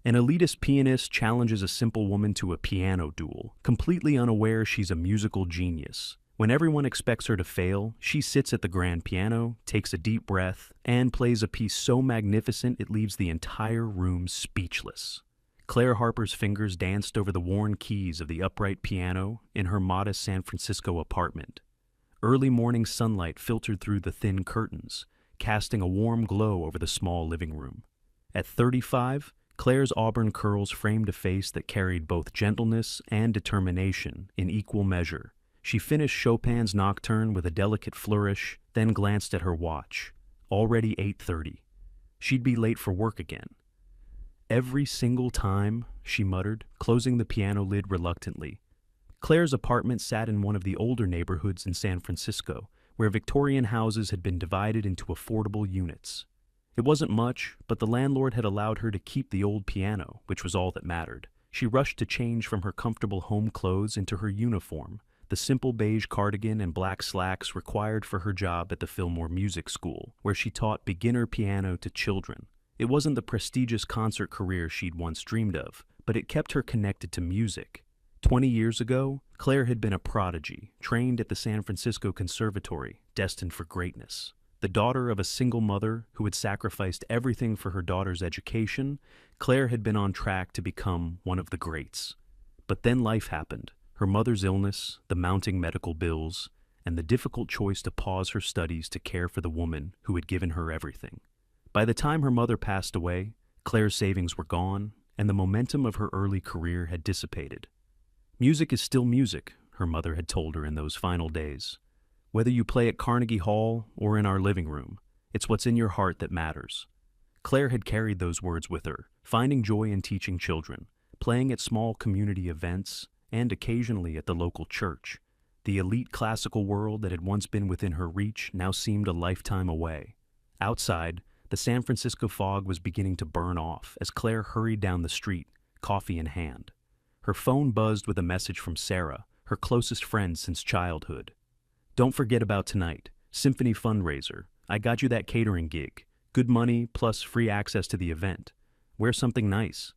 An elitist pianist challenges a simple woman to a piano duel, completely unaware she's a musical genius. When everyone expects her to fail, she sits at the grand piano, takes a deep breath, and plays a piece so magnificent it leaves the entire room speechless. Claire Harper's fingers danced over the worn keys of the upright piano in her modest San Francisco apartment. Early morning sunlight filtered through the thin curtains, casting a warm glow over the small living room. At 35, Claire's auburn curls framed a face that carried both gentleness and determination in equal measure. She finished Chopin's Nocturne with a delicate flourish, then glanced at her watch. Already 8:30. She'd be late for work again. "Every single time," she muttered, closing the piano lid reluctantly. Claire's apartment sat in one of the older neighborhoods in San Francisco, where Victorian houses had been divided into affordable units. It wasn't much, but the landlord had allowed her to keep the old piano, which was all that mattered. She rushed to change from her comfortable home clothes into her uniform, the simple beige cardigan and black slacks required for her job at the Fillmore Music School, where she taught beginner piano to children. It wasn't the prestigious concert career she'd once dreamed of, but it kept her connected to music. 20 years ago, Claire had been a prodigy, trained at the San Francisco Conservatory, destined for greatness. The daughter of a single mother who had sacrificed everything for her daughter's education, Claire had been on track to become one of the greats. But then life happened. Her mother's illness, the mounting medical bills, and the difficult choice to pause her studies to care for the woman who had given her everything. By the time her mother passed away, Claire's savings were gone, and the momentum of her early career had dissipated. "Music is still music," her mother had told her in those final days. "Whether you play at Carnegie Hall or in our living room, it's what's in your heart that matters." Claire had carried those words with her, finding joy in teaching children, playing at small community events, and occasionally at the local church. The elite classical world that had once been within her reach now seemed a lifetime away. Outside, the San Francisco fog was beginning to burn off as Claire hurried down the street, coffee in hand. Her phone buzzed with a message from Sarah, her closest friend since childhood. "Don't forget about tonight. Symphony fundraiser. I got you that catering gig. Good money plus free access to the event. Wear something nice."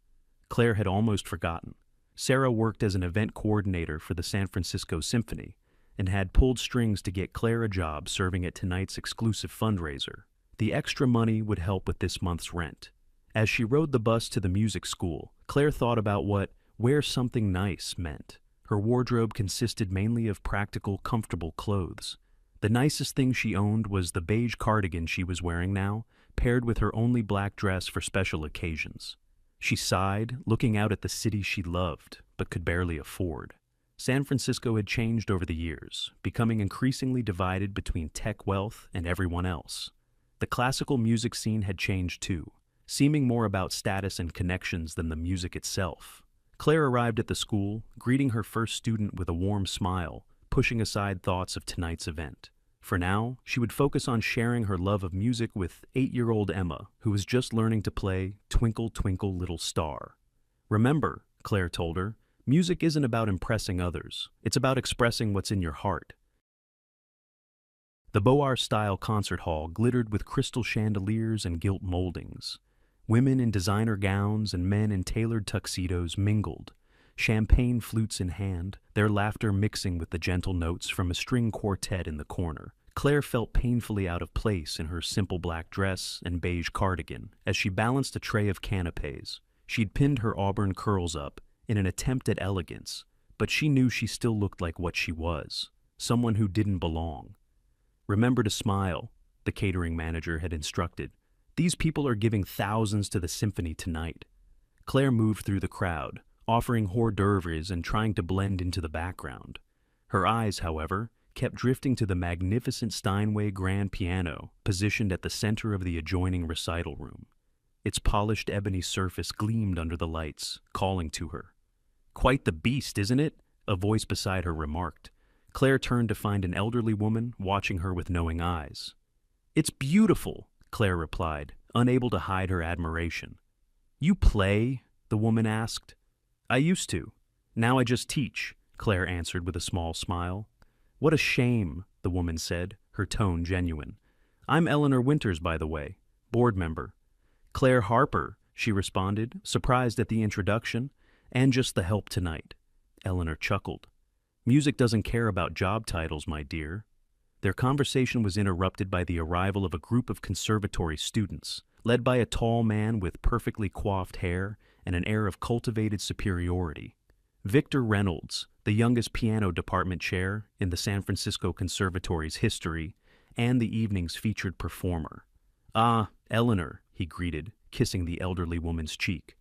Claire had almost forgotten. Sarah worked as an event coordinator for the San Francisco Symphony and had pulled strings to get Claire a job serving at tonight's exclusive fundraiser. The extra money would help with this month's rent. As she rode the bus to the music school, Claire thought about what "wear something nice" meant. Her wardrobe consisted mainly of practical, comfortable clothes. The nicest thing she owned was the beige cardigan she was wearing now, paired with her only black dress for special occasions. She sighed, looking out at the city she loved, but could barely afford. San Francisco had changed over the years, becoming increasingly divided between tech wealth and everyone else. The classical music scene had changed too, seeming more about status and connections than the music itself. Claire arrived at the school, greeting her first student with a warm smile, pushing aside thoughts of tonight's event. For now, she would focus on sharing her love of music with 8-year-old Emma, who was just learning to play Twinkle, Twinkle, Little Star. "Remember," Claire told her, "music isn't about impressing others. It's about expressing what's in your heart." The Beaux-Arts-style concert hall glittered with crystal chandeliers and gilt moldings. Women in designer gowns and men in tailored tuxedos mingled, champagne flutes in hand, their laughter mixing with the gentle notes from a string quartet in the corner. Claire felt painfully out of place in her simple black dress and beige cardigan as she balanced a tray of canapes. She'd pinned her auburn curls up in an attempt at elegance, but she knew she still looked like what she was, someone who didn't belong. "Remember to smile," the catering manager had instructed. "These people are giving thousands to the symphony tonight." Claire moved through the crowd, offering hors d'oeuvres and trying to blend into the background. Her eyes, however, kept drifting to the magnificent Steinway grand piano positioned at the center of the adjoining recital room. Its polished ebony surface gleamed under the lights, calling to her. "Quite the beast, isn't it?" a voice beside her remarked. Claire turned to find an elderly woman watching her with knowing eyes. "It's beautiful," Claire replied, unable to hide her admiration. "You play?" the woman asked. "I used to. Now I just teach," Claire answered with a small smile. "What a shame," the woman said, her tone genuine. "I'm Eleanor Winters, by the way, board member." "Claire Harper," she responded, surprised at the introduction and just the help tonight. Eleanor chuckled. Music doesn't care about job titles, my dear. Their conversation was interrupted by the arrival of a group of conservatory students, led by a tall man with perfectly coiffed hair and an air of cultivated superiority. Victor Reynolds, the youngest piano department chair in the San Francisco Conservatory's history, and the evening's featured performer. "Ah, Eleanor," he greeted, kissing the elderly woman's cheek.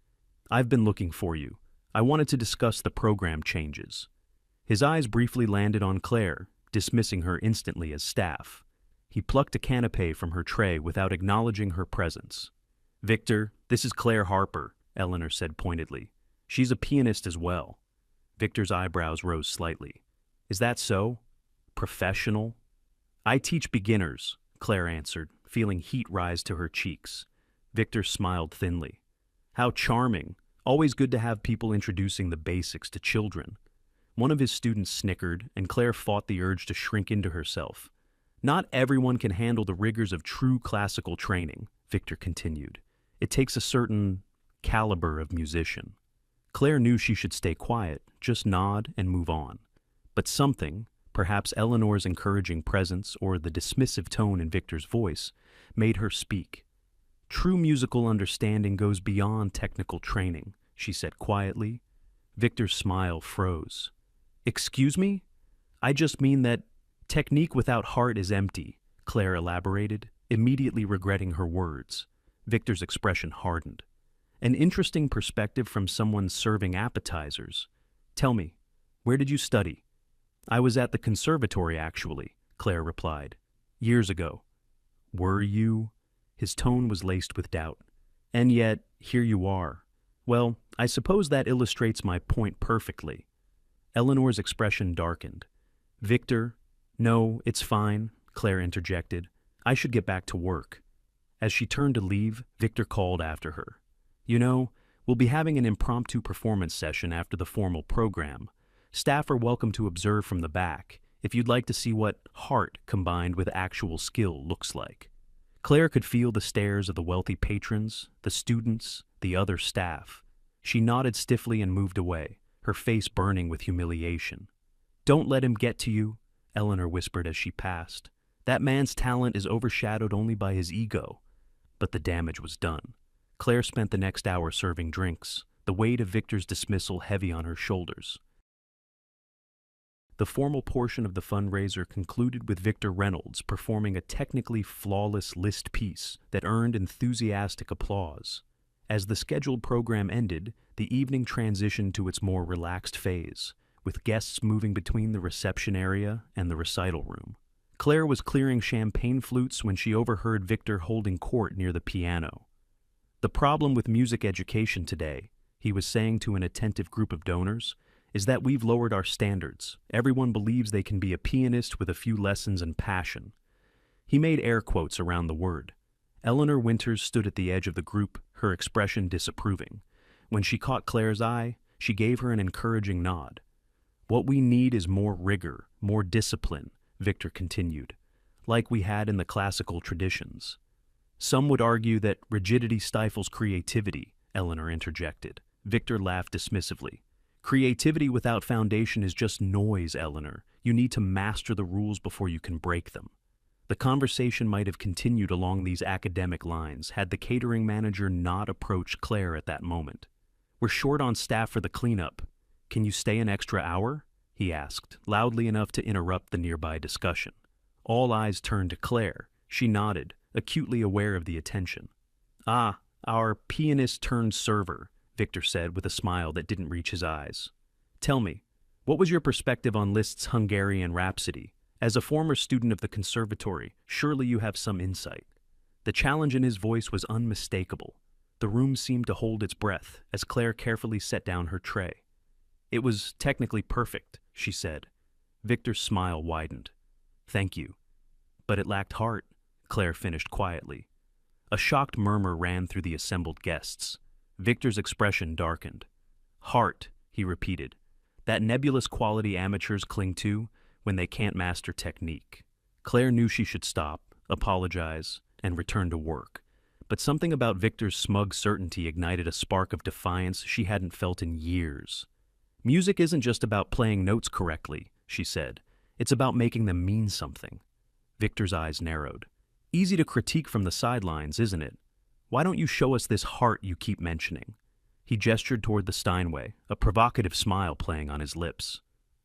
"I've been looking for you. I wanted to discuss the program changes." His eyes briefly landed on Claire, dismissing her instantly as staff. He plucked a canapé from her tray without acknowledging her presence. "Victor, this is Claire Harper," Eleanor said pointedly. "She's a pianist as well." Victor's eyebrows rose slightly. "Is that so? Professional?" "I teach beginners," Claire answered, feeling heat rise to her cheeks. Victor smiled thinly. "How charming. Always good to have people introducing the basics to children." One of his students snickered, and Claire fought the urge to shrink into herself. "Not everyone can handle the rigors of true classical training," Victor continued. "It takes a certain caliber of musician." Claire knew she should stay quiet, just nod and move on. But something, perhaps Eleanor's encouraging presence or the dismissive tone in Victor's voice, made her speak. "True musical understanding goes beyond technical training," she said quietly. Victor's smile froze. "Excuse me? I just mean that technique without heart is empty," Claire elaborated, immediately regretting her words. Victor's expression hardened. "An interesting perspective from someone serving appetizers. Tell me, where did you study?" "I was at the conservatory, actually," Claire replied. "Years ago." "Were you?" His tone was laced with doubt. "And yet, here you are. Well, I suppose that illustrates my point perfectly." Eleanor's expression darkened. "Victor—" "No, it's fine," Claire interjected. "I should get back to work." As she turned to leave, Victor called after her. "You know, we'll be having an impromptu performance session after the formal program. Staff are welcome to observe from the back, if you'd like to see what heart combined with actual skill looks like." Claire could feel the stares of the wealthy patrons, the students, the other staff. She nodded stiffly and moved away, her face burning with humiliation. "Don't let him get to you," Eleanor whispered as she passed. "That man's talent is overshadowed only by his ego." But the damage was done. Claire spent the next hour serving drinks, the weight of Victor's dismissal heavy on her shoulders. The formal portion of the fundraiser concluded with Victor Reynolds performing a technically flawless Liszt piece that earned enthusiastic applause. As the scheduled program ended, the evening transitioned to its more relaxed phase, with guests moving between the reception area and the recital room. Claire was clearing champagne flutes when she overheard Victor holding court near the piano. "The problem with music education today," he was saying to an attentive group of donors, "is that we've lowered our standards. Everyone believes they can be a pianist with a few lessons and passion." He made air quotes around the word. Eleanor Winters stood at the edge of the group, her expression disapproving. When she caught Claire's eye, she gave her an encouraging nod. "What we need is more rigor, more discipline," Victor continued, "like we had in the classical traditions." "Some would argue that rigidity stifles creativity," Eleanor interjected. Victor laughed dismissively. "Creativity without foundation is just noise, Eleanor. You need to master the rules before you can break them." The conversation might have continued along these academic lines had the catering manager not approached Claire at that moment. "We're short on staff for the cleanup. Can you stay an extra hour?" he asked, loudly enough to interrupt the nearby discussion. All eyes turned to Claire. She nodded, acutely aware of the attention. "Ah, our pianist turned server," Victor said with a smile that didn't reach his eyes. "Tell me, what was your perspective on Liszt's Hungarian Rhapsody? As a former student of the conservatory, surely you have some insight." The challenge in his voice was unmistakable. The room seemed to hold its breath as Claire carefully set down her tray. "It was technically perfect," she said. Victor's smile widened. "Thank you." "But it lacked heart," Claire finished quietly. A shocked murmur ran through the assembled guests. Victor's expression darkened. "Heart," he repeated. "That nebulous quality amateurs cling to when they can't master technique." Claire knew she should stop, apologize, and return to work. but something about Victor's smug certainty ignited a spark of defiance she hadn't felt in years. "Music isn't just about playing notes correctly," she said. "It's about making them mean something." Victor's eyes narrowed. "Easy to critique from the sidelines, isn't it? Why don't you show us this heart you keep mentioning?" He gestured toward the Steinway, a provocative smile playing on his lips.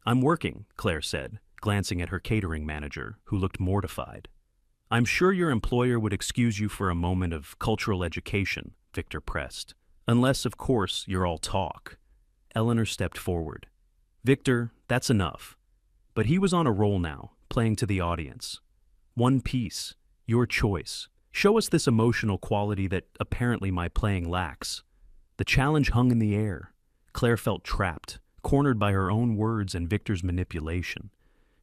"I'm working," Claire said, glancing at her catering manager, who looked mortified. "I'm sure your employer would excuse you for a moment of cultural education," Victor pressed. "Unless, of course, you're all talk." Eleanor stepped forward. "Victor, that's enough." But he was on a roll now, playing to the audience. "One piece, your choice. Show us this emotional quality that apparently my playing lacks." The challenge hung in the air. Claire felt trapped, cornered by her own words and Victor's manipulation.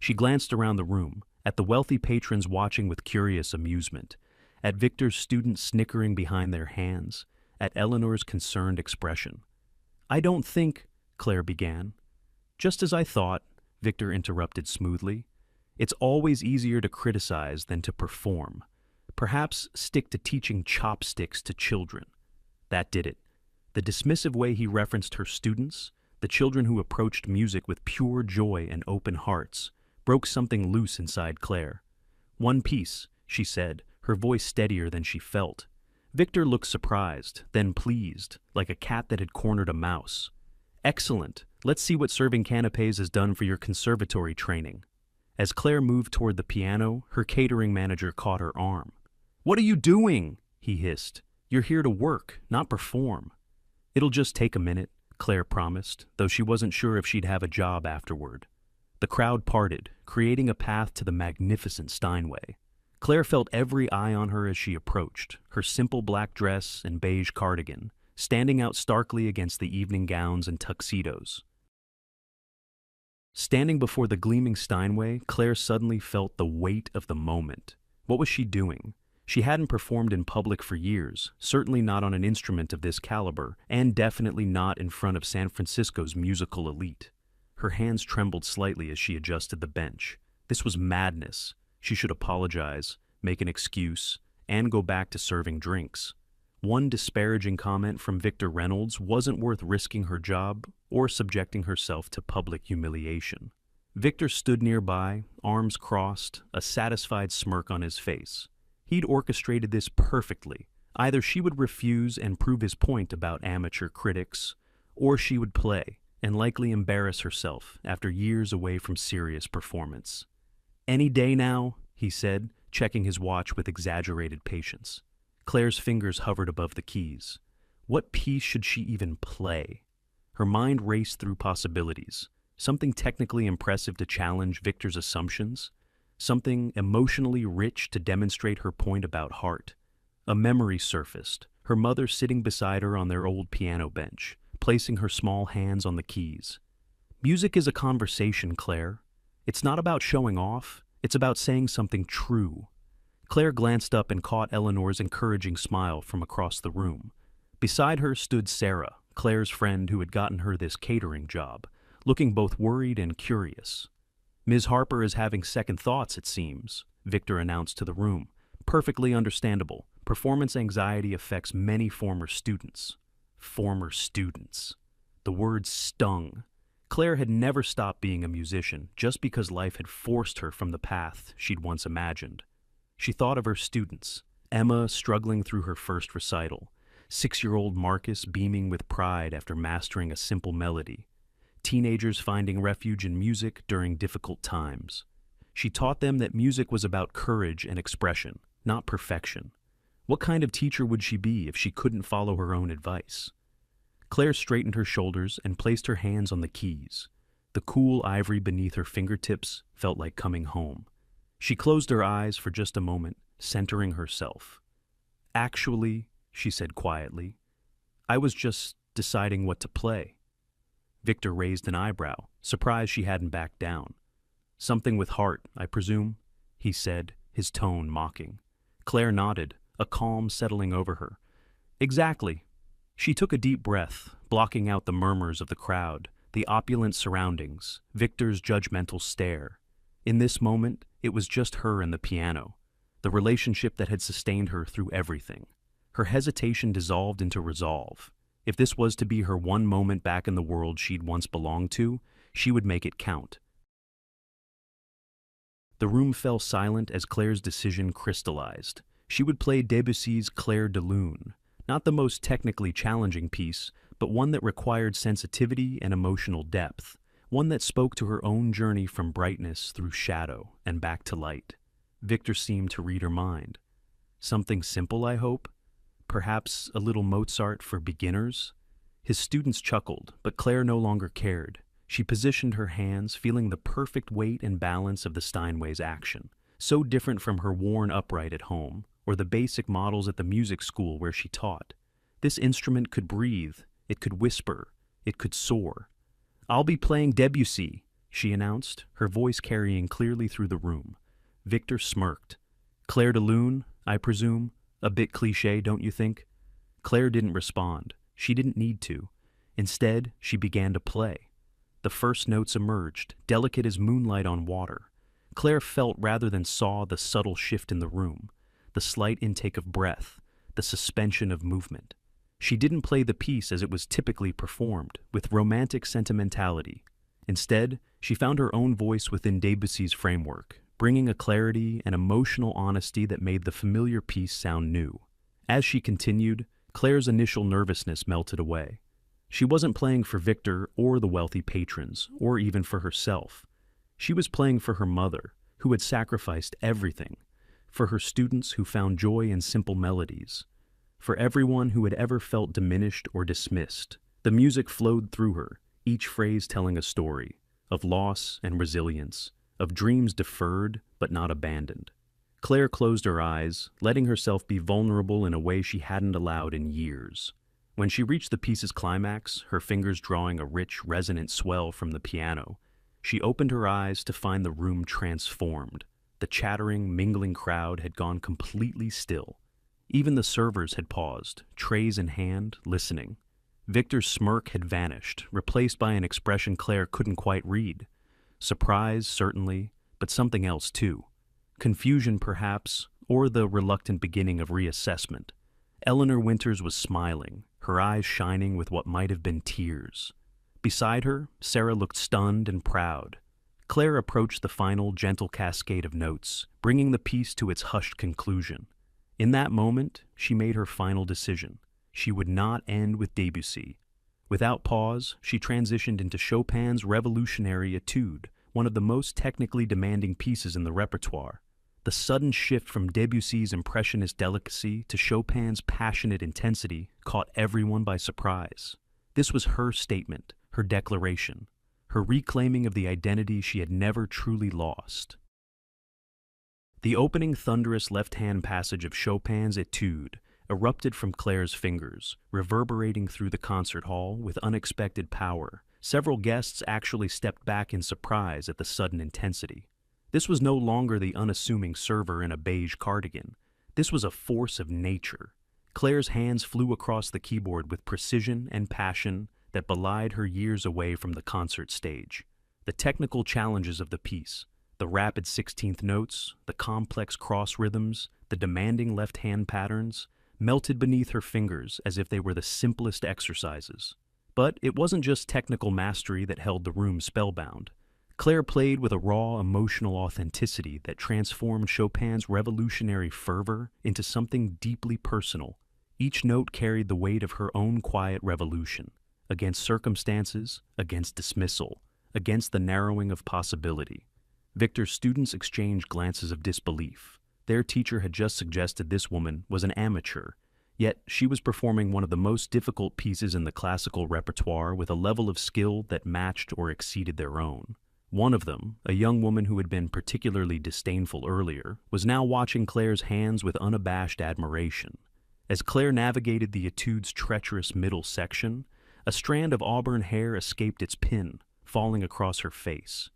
She glanced around the room, at the wealthy patrons watching with curious amusement, at Victor's students snickering behind their hands, at Eleanor's concerned expression. "I don't think," Claire began. "Just as I thought," Victor interrupted smoothly. "It's always easier to criticize than to perform. Perhaps stick to teaching chopsticks to children." That did it. The dismissive way he referenced her students, the children who approached music with pure joy and open hearts, broke something loose inside Claire. "One piece," she said, her voice steadier than she felt. Victor looked surprised, then pleased, like a cat that had cornered a mouse. "Excellent. Let's see what serving canapés has done for your conservatory training." As Claire moved toward the piano, her catering manager caught her arm. "What are you doing?" he hissed. "You're here to work, not perform." "It'll just take a minute," Claire promised, though she wasn't sure if she'd have a job afterward. The crowd parted, creating a path to the magnificent Steinway. Claire felt every eye on her as she approached, her simple black dress and beige cardigan, standing out starkly against the evening gowns and tuxedos. Standing before the gleaming Steinway, Claire suddenly felt the weight of the moment. What was she doing? She hadn't performed in public for years, certainly not on an instrument of this caliber, and definitely not in front of San Francisco's musical elite. Her hands trembled slightly as she adjusted the bench. This was madness. She should apologize, make an excuse, and go back to serving drinks. One disparaging comment from Victor Reynolds wasn't worth risking her job or subjecting herself to public humiliation. Victor stood nearby, arms crossed, a satisfied smirk on his face. He'd orchestrated this perfectly. Either she would refuse and prove his point about amateur critics, or she would play and likely embarrass herself after years away from serious performance. "Any day now," he said, checking his watch with exaggerated patience. Claire's fingers hovered above the keys. What piece should she even play? Her mind raced through possibilities. Something technically impressive to challenge Victor's assumptions. Something emotionally rich to demonstrate her point about heart. A memory surfaced, her mother sitting beside her on their old piano bench, placing her small hands on the keys. Music is a conversation, Claire. It's not about showing off, it's about saying something true. Claire glanced up and caught Eleanor's encouraging smile from across the room. Beside her stood Sarah, Claire's friend who had gotten her this catering job, looking both worried and curious. "Ms. Harper is having second thoughts, it seems," Victor announced to the room. "Perfectly understandable. Performance anxiety affects many former students." Former students. The word stung. Claire had never stopped being a musician just because life had forced her from the path she'd once imagined. She thought of her students, Emma struggling through her first recital, 6-year-old Marcus beaming with pride after mastering a simple melody, teenagers finding refuge in music during difficult times. She taught them that music was about courage and expression, not perfection. What kind of teacher would she be if she couldn't follow her own advice? Claire straightened her shoulders and placed her hands on the keys. The cool ivory beneath her fingertips felt like coming home. She closed her eyes for just a moment, centering herself. "Actually," she said quietly, "I was just deciding what to play." Victor raised an eyebrow, surprised she hadn't backed down. "Something with heart, I presume?" he said, his tone mocking. Claire nodded, a calm settling over her. "Exactly." She took a deep breath, blocking out the murmurs of the crowd, the opulent surroundings, Victor's judgmental stare. In this moment, it was just her and the piano, the relationship that had sustained her through everything. Her hesitation dissolved into resolve. If this was to be her one moment back in the world she'd once belonged to, she would make it count. The room fell silent as Claire's decision crystallized. She would play Debussy's Clair de Lune, not the most technically challenging piece, but one that required sensitivity and emotional depth, one that spoke to her own journey from brightness through shadow and back to light. Victor seemed to read her mind. Something simple, I hope? Perhaps a little Mozart for beginners? His students chuckled, but Claire no longer cared. She positioned her hands, feeling the perfect weight and balance of the Steinway's action, so different from her worn upright at home, or the basic models at the music school where she taught. This instrument could breathe, it could whisper, it could soar. "I'll be playing Debussy," she announced, her voice carrying clearly through the room. Victor smirked. "Clair de Lune, I presume? A bit cliché, don't you think?" Claire didn't respond. She didn't need to. Instead, she began to play. The first notes emerged, delicate as moonlight on water. Claire felt rather than saw the subtle shift in the room, the slight intake of breath, the suspension of movement. She didn't play the piece as it was typically performed, with romantic sentimentality. Instead, she found her own voice within Debussy's framework, bringing a clarity and emotional honesty that made the familiar piece sound new. As she continued, Claire's initial nervousness melted away. She wasn't playing for Victor or the wealthy patrons, or even for herself. She was playing for her mother, who had sacrificed everything, for her students who found joy in simple melodies, for everyone who had ever felt diminished or dismissed. The music flowed through her, each phrase telling a story of loss and resilience, of dreams deferred but not abandoned. Claire closed her eyes, letting herself be vulnerable in a way she hadn't allowed in years. When she reached the piece's climax, her fingers drawing a rich, resonant swell from the piano, she opened her eyes to find the room transformed. The chattering, mingling crowd had gone completely still. Even the servers had paused, trays in hand, listening. Victor's smirk had vanished, replaced by an expression Claire couldn't quite read. Surprise, certainly, but something else too. Confusion, perhaps, or the reluctant beginning of reassessment. Eleanor Winters was smiling, her eyes shining with what might have been tears. Beside her, Sarah looked stunned and proud. Claire approached the final, gentle cascade of notes, bringing the piece to its hushed conclusion. In that moment, she made her final decision. She would not end with Debussy. Without pause, she transitioned into Chopin's revolutionary Etude, one of the most technically demanding pieces in the repertoire. The sudden shift from Debussy's impressionist delicacy to Chopin's passionate intensity caught everyone by surprise. This was her statement, her declaration, her reclaiming of the identity she had never truly lost. The opening thunderous left-hand passage of Chopin's Etude erupted from Claire's fingers, reverberating through the concert hall with unexpected power. Several guests actually stepped back in surprise at the sudden intensity. This was no longer the unassuming server in a beige cardigan. This was a force of nature. Claire's hands flew across the keyboard with precision and passion that belied her years away from the concert stage. The technical challenges of the piece, the rapid 16th notes, the complex cross rhythms, the demanding left-hand patterns, melted beneath her fingers as if they were the simplest exercises. But it wasn't just technical mastery that held the room spellbound. Claire played with a raw, emotional authenticity that transformed Chopin's revolutionary fervor into something deeply personal. Each note carried the weight of her own quiet revolution, against circumstances, against dismissal, against the narrowing of possibility. Victor's students exchanged glances of disbelief. Their teacher had just suggested this woman was an amateur, yet she was performing one of the most difficult pieces in the classical repertoire with a level of skill that matched or exceeded their own. One of them, a young woman who had been particularly disdainful earlier, was now watching Claire's hands with unabashed admiration. As Claire navigated the Etude's treacherous middle section, a strand of auburn hair escaped its pin, falling across her face.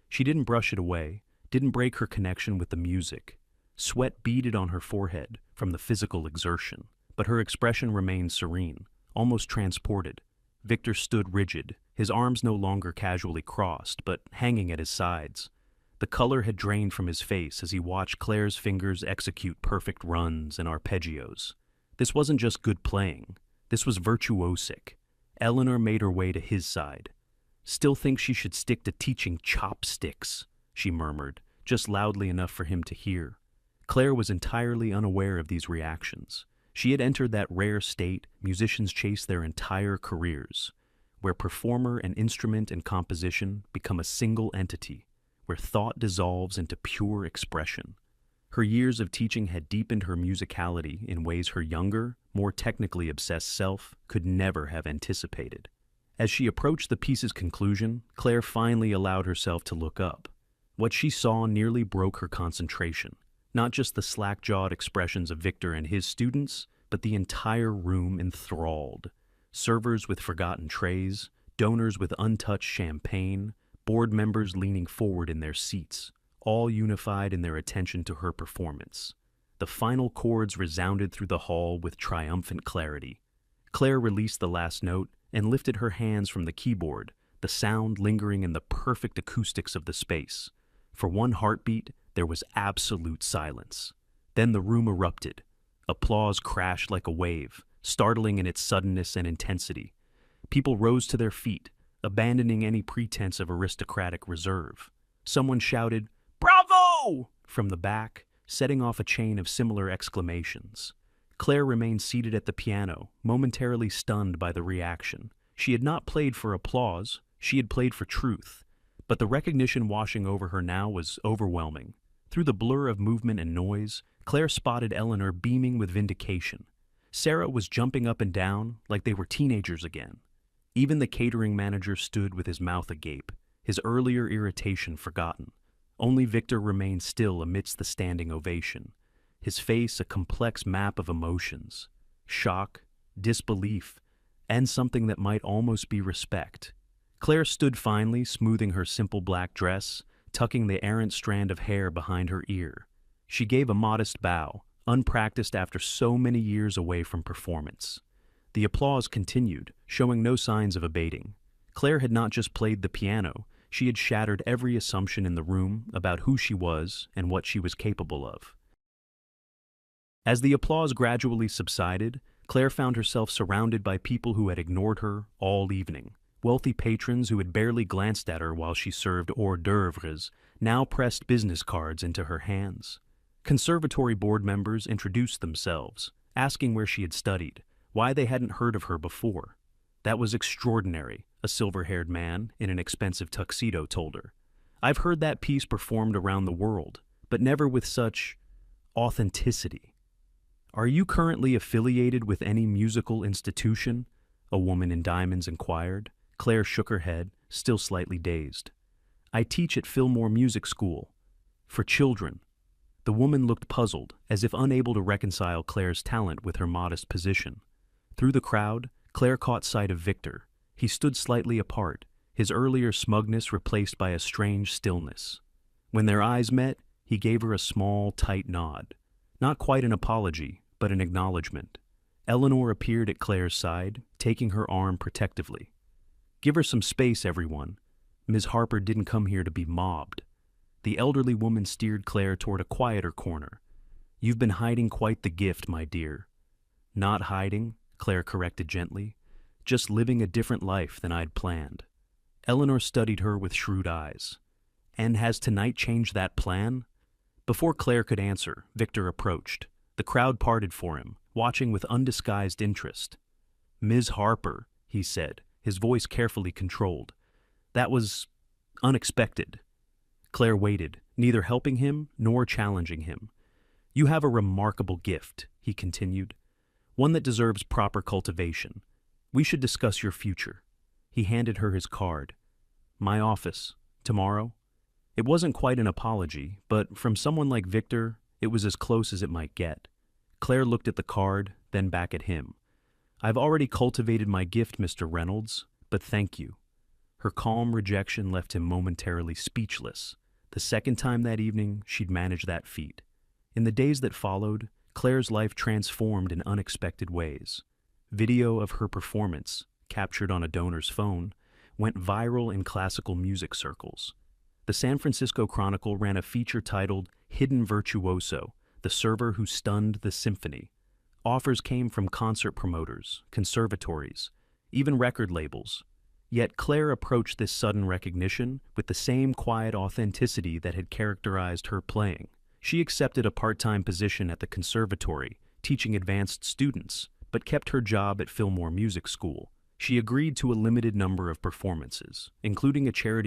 She didn't brush it away, didn't break her connection with the music. Sweat beaded on her forehead from the physical exertion, but her expression remained serene, almost transported. Victor stood rigid, his arms no longer casually crossed, but hanging at his sides. The color had drained from his face as he watched Claire's fingers execute perfect runs and arpeggios. This wasn't just good playing. This was virtuosic. Eleanor made her way to his side. "Still think she should stick to teaching chopsticks," she murmured, just loudly enough for him to hear. Claire was entirely unaware of these reactions. She had entered that rare state musicians chase their entire careers, where performer and instrument and composition become a single entity, where thought dissolves into pure expression. Her years of teaching had deepened her musicality in ways her younger, more technically obsessed self could never have anticipated. As she approached the piece's conclusion, Claire finally allowed herself to look up. What she saw nearly broke her concentration. Not just the slack-jawed expressions of Victor and his students, but the entire room enthralled. Servers with forgotten trays, donors with untouched champagne, board members leaning forward in their seats, all unified in their attention to her performance. The final chords resounded through the hall with triumphant clarity. Claire released the last note and lifted her hands from the keyboard, the sound lingering in the perfect acoustics of the space. For one heartbeat, there was absolute silence. Then the room erupted. Applause crashed like a wave, startling in its suddenness and intensity. People rose to their feet, abandoning any pretense of aristocratic reserve. Someone shouted, "Bravo!" from the back, setting off a chain of similar exclamations. Claire remained seated at the piano, momentarily stunned by the reaction. She had not played for applause, she had played for truth. But the recognition washing over her now was overwhelming. Through the blur of movement and noise, Claire spotted Eleanor beaming with vindication. Sarah was jumping up and down like they were teenagers again. Even the catering manager stood with his mouth agape, his earlier irritation forgotten. Only Victor remained still amidst the standing ovation, his face a complex map of emotions: shock, disbelief, and something that might almost be respect. Claire stood finely, smoothing her simple black dress, tucking the errant strand of hair behind her ear. She gave a modest bow, unpracticed after so many years away from performance. The applause continued, showing no signs of abating. Claire had not just played the piano, she had shattered every assumption in the room about who she was and what she was capable of. As the applause gradually subsided, Claire found herself surrounded by people who had ignored her all evening. Wealthy patrons who had barely glanced at her while she served hors d'oeuvres now pressed business cards into her hands. Conservatory board members introduced themselves, asking where she had studied, why they hadn't heard of her before. "That was extraordinary," a silver-haired man in an expensive tuxedo told her. "I've heard that piece performed around the world, but never with such authenticity." "Are you currently affiliated with any musical institution?" a woman in diamonds inquired. Claire shook her head, still slightly dazed. "I teach at Fillmore Music School. For children." The woman looked puzzled, as if unable to reconcile Claire's talent with her modest position. Through the crowd, Claire caught sight of Victor. He stood slightly apart, his earlier smugness replaced by a strange stillness. When their eyes met, he gave her a small, tight nod. Not quite an apology, but an acknowledgement. Eleanor appeared at Claire's side, taking her arm protectively. "Give her some space, everyone. Ms. Harper didn't come here to be mobbed." The elderly woman steered Claire toward a quieter corner. "You've been hiding quite the gift, my dear." "Not hiding," Claire corrected gently. "Just living a different life than I'd planned." Eleanor studied her with shrewd eyes. "And has tonight changed that plan?" Before Claire could answer, Victor approached. The crowd parted for him, watching with undisguised interest. "Ms. Harper," he said, his voice carefully controlled. "That was unexpected." Claire waited, neither helping him nor challenging him. "You have a remarkable gift," he continued, "one that deserves proper cultivation. We should discuss your future." He handed her his card. "My office, tomorrow." It wasn't quite an apology, but from someone like Victor, it was as close as it might get. Claire looked at the card, then back at him. "I've already cultivated my gift, Mr. Reynolds, but thank you." Her calm rejection left him momentarily speechless. The second time that evening, she'd managed that feat. In the days that followed, Claire's life transformed in unexpected ways. Video of her performance, captured on a donor's phone, went viral in classical music circles. The San Francisco Chronicle ran a feature titled "Hidden Virtuoso, the Server Who Stunned the Symphony." Offers came from concert promoters, conservatories, even record labels. Yet Claire approached this sudden recognition with the same quiet authenticity that had characterized her playing. She accepted a part-time position at the conservatory, teaching advanced students, but kept her job at Fillmore Music School. She agreed to a limited number of performances, including a charity